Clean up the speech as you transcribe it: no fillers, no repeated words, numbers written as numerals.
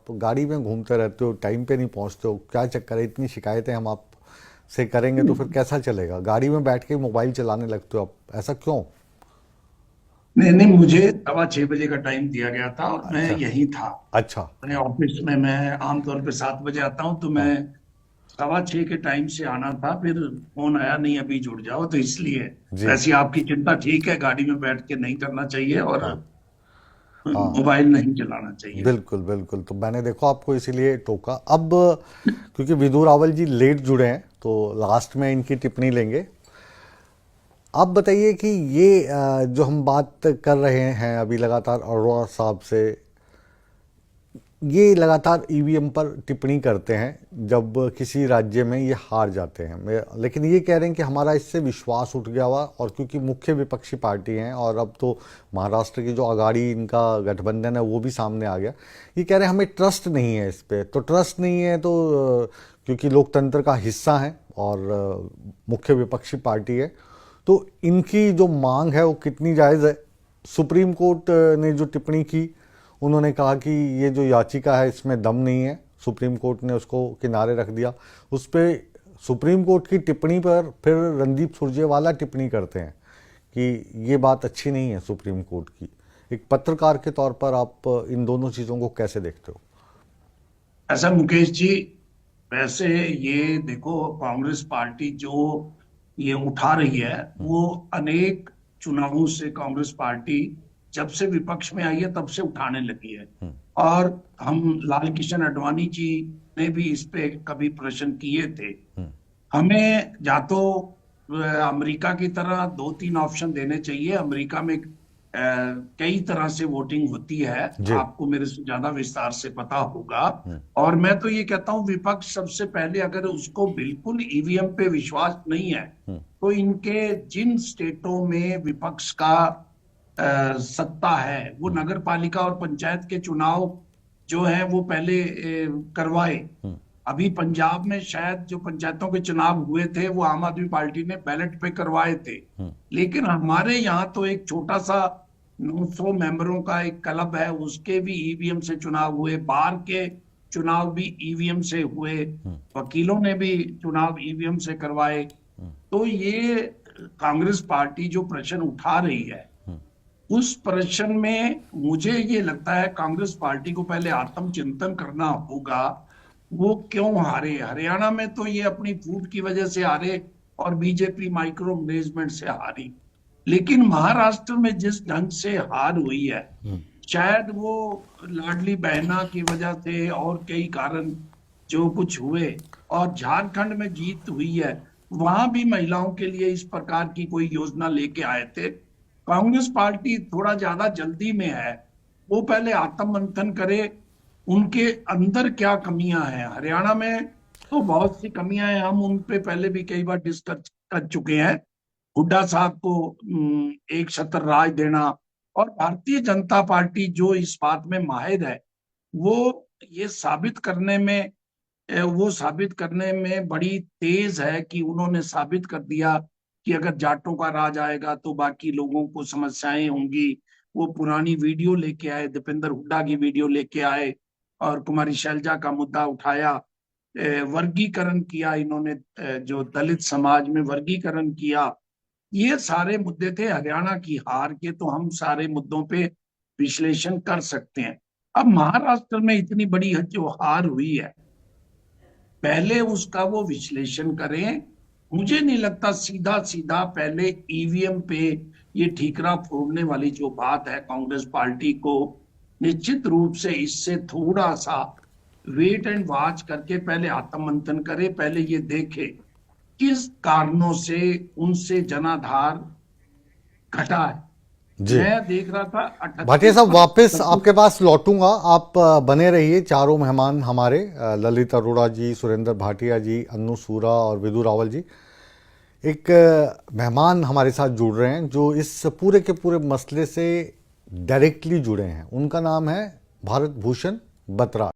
आप गाड़ी में घूमते रहते हो, टाइम पे नहीं पहुंचते हो, क्या चक्कर है? इतनी शिकायतें हम आप से करेंगे तो फिर कैसा चलेगा? गाड़ी में बैठ के मोबाइल चलाने लगते हो आप, ऐसा क्यों? नहीं नहीं, मुझे 6:15 का टाइम दिया गया था और मैं अच्छा। यही था। अच्छा। अपने ऑफिस में मैं आमतौर पे 7 बजे आता हूँ, तो मैं हाँ। 6:15 के टाइम से आना था। फिर फोन आया, नहीं अभी जुड़ जाओ, तो इसलिए। जी। वैसे आपकी चिंता ठीक है, गाड़ी में बैठ के नहीं करना चाहिए और हाँ। हाँ। मोबाइल नहीं चलाना चाहिए। बिल्कुल बिल्कुल, तो मैंने देखो आपको इसीलिए टोका। अब क्योंकि विदुर रावल जी लेट जुड़े हैं तो लास्ट में इनकी टिप्पणी लेंगे। आप बताइए कि ये जो हम बात कर रहे हैं अभी लगातार अरोड़ा साहब से, ये लगातार ईवीएम पर टिप्पणी करते हैं जब किसी राज्य में ये हार जाते हैं। लेकिन ये कह रहे हैं कि हमारा इससे विश्वास उठ गया हुआ, और क्योंकि मुख्य विपक्षी पार्टी हैं और अब तो महाराष्ट्र की जो अगाड़ी इनका गठबंधन है वो भी सामने आ गया, ये कह रहे हैं हमें ट्रस्ट नहीं है इस पे। तो ट्रस्ट नहीं है तो क्योंकि लोकतंत्र का हिस्सा है और मुख्य विपक्षी पार्टी है, तो इनकी जो मांग है वो कितनी जायज़ है? सुप्रीम कोर्ट ने जो टिप्पणी की, उन्होंने कहा कि ये जो याचिका है इसमें दम नहीं है, सुप्रीम कोर्ट ने उसको किनारे रख दिया। उस पर सुप्रीम कोर्ट की टिप्पणी पर फिर रणदीप सुरजेवाला टिप्पणी करते हैं कि ये बात अच्छी नहीं है सुप्रीम कोर्ट की। एक पत्रकार के तौर पर आप इन दोनों चीज़ों को कैसे देखते हो? ऐसा मुकेश जी, वैसे ये देखो, कांग्रेस पार्टी जो ये उठा रही है, वो अनेक चुनावों से कांग्रेस पार्टी जब से विपक्ष में आई है तब से उठाने लगी है। और हम लाल कृष्ण आडवाणी जी ने भी इस पे कभी प्रश्न किए थे। हमें या तो अमेरिका की तरह 2-3 ऑप्शन देने चाहिए। अमेरिका में कई तरह से वोटिंग होती है, जी। आपको मेरे से ज्यादा विस्तार से पता होगा। और मैं तो ये कहता हूं, विपक्ष सबसे पहले, अगर उसको बिल्कुल ईवीएम पे विश्वास नहीं है, तो इनके जिन स्टेटों में विपक्ष का सत्ता है, वो नगर पालिका और पंचायत के चुनाव जो है वो पहले करवाए। अभी पंजाब में शायद जो पंचायतों के चुनाव हुए थे, वो आम आदमी पार्टी ने बैलेट पे करवाए थे। लेकिन हमारे यहाँ तो एक छोटा सा 900 मेंबरों का एक क्लब है, उसके भी ईवीएम से चुनाव हुए। बार के चुनाव भी ईवीएम से हुए। वकीलों ने भी चुनाव ईवीएम से करवाए। तो ये कांग्रेस पार्टी जो प्रश्न उठा रही है, उस प्रश्न में मुझे ये लगता है कांग्रेस पार्टी को पहले आत्मचिंतन करना होगा। वो क्यों हारे? हरियाणा में तो ये अपनी फूट की वजह से हारे और बीजेपी माइक्रो मैनेजमेंट से हारी। लेकिन महाराष्ट्र में जिस ढंग से हार हुई है, शायद वो लाडली बहना की वजह से और कई कारण जो कुछ हुए, और झारखंड में जीत हुई है, वहां भी महिलाओं के लिए इस प्रकार की कोई योजना लेके आए थे। कांग्रेस पार्टी थोड़ा ज्यादा जल्दी में है। वो पहले आत्ममंथन करे, उनके अंदर क्या कमियां हैं। हरियाणा में तो बहुत सी कमियां हैं, हम उन पे पहले भी कई बार डिस्कस कर चुके हैं। हुड्डा साहब को एक छत्र राज देना, और भारतीय जनता पार्टी जो इस बात में माहिर है, वो ये साबित करने में बड़ी तेज है कि उन्होंने साबित कर दिया कि अगर जाटों का राज आएगा तो बाकी लोगों को समस्याएं होंगी। वो पुरानी वीडियो लेके आए, दीपेंद्र हुड्डा की वीडियो लेके आए, और कुमारी शैलजा का मुद्दा उठाया। वर्गीकरण किया इन्होंने, जो दलित समाज में वर्गीकरण किया। ये सारे मुद्दे थे हरियाणा की हार के, तो हम सारे मुद्दों पे विश्लेषण कर सकते हैं। अब महाराष्ट्र में इतनी बड़ी जो हार हुई है, पहले उसका वो विश्लेषण करें। मुझे नहीं लगता सीधा सीधा पहले ईवीएम पे ये ठीकरा फोड़ने वाली जो बात है कांग्रेस पार्टी को। निश्चित रूप से इससे थोड़ा सा वेट एंड वॉच करके पहले आत्ममंथन करे, पहले ये देखे किस कारणों से उनसे जनाधार घटा है। जी। मैं देख रहा था भाटिया साहब, 38 वापस प्रतिशत। आपके पास लौटूंगा। आप बने रहिए। चारों मेहमान हमारे, ललित अरोड़ा जी, सुरेंद्र भाटिया जी, अन्नू सूरा और विदु रावल जी, एक मेहमान हमारे साथ जुड़ रहे हैं जो इस पूरे के पूरे मसले से डायरेक्टली जुड़े हैं। उनका नाम है भारत भूषण बत्रा।